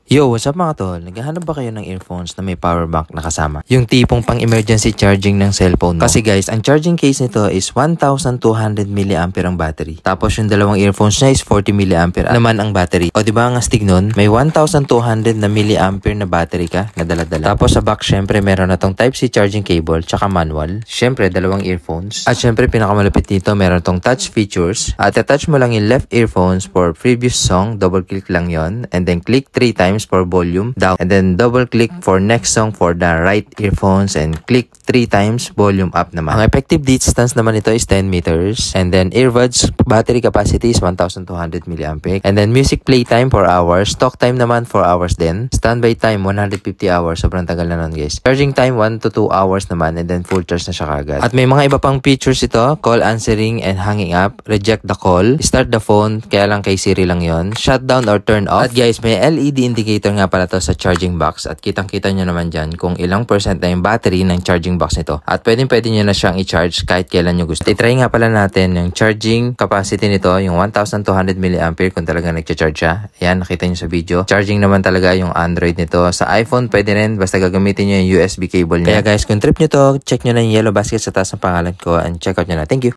Yo, what's up mga tol? Naghahanap ba kayo ng earphones na may power bank na kasama? Yung tipong pang emergency charging ng cellphone mo. Kasi guys, ang charging case nito is 1,200 mAh ang battery. Tapos yung dalawang earphones niya is 40 mAh naman ang battery. O diba ang astig nun? May 1,200 na mAh na battery ka na dala-dala. Tapos sa back, syempre meron na tong Type-C charging cable tsaka manual. Syempre, dalawang earphones. At syempre, pinakamalapit nito, meron tong touch features. At attach mo lang yung left earphones for previous song. Double click lang yon. And then click 3 times for volume down, and then double click for next song for the right earphones, and click 3 times volume up naman. Ang effective distance naman ito is 10 meters, and then earbuds battery capacity is 1,200 mAh, and then music play time 4 hours, talk time naman 4 hours din, standby time 150 hours, sobrang tagal na nun guys. Charging time 1 to 2 hours naman, and then full charge na siya kagad. At may mga iba pang features ito: call answering and hanging up, reject the call, start the phone, kaya lang kay Siri lang yon, shutdown or turn off. At guys, may LED indicator nga pala to sa charging box, at kitang-kita nyo naman dyan kung ilang percent na yung battery ng charging box nito. At pwede nyo na siyang i-charge kahit kailan nyo gusto. I-try nga pala natin yung charging capacity nito, yung 1,200 mAh kung talaga nag-charge siya. Ayan, nakita nyo sa video. Charging naman talaga yung Android nito. Sa iPhone pwede rin, basta gagamitin nyo yung USB cable niya. Kaya guys, kung trip nyo to, check nyo na yung yellow basket sa taas ng pangalan ko and check out nyo na. Thank you!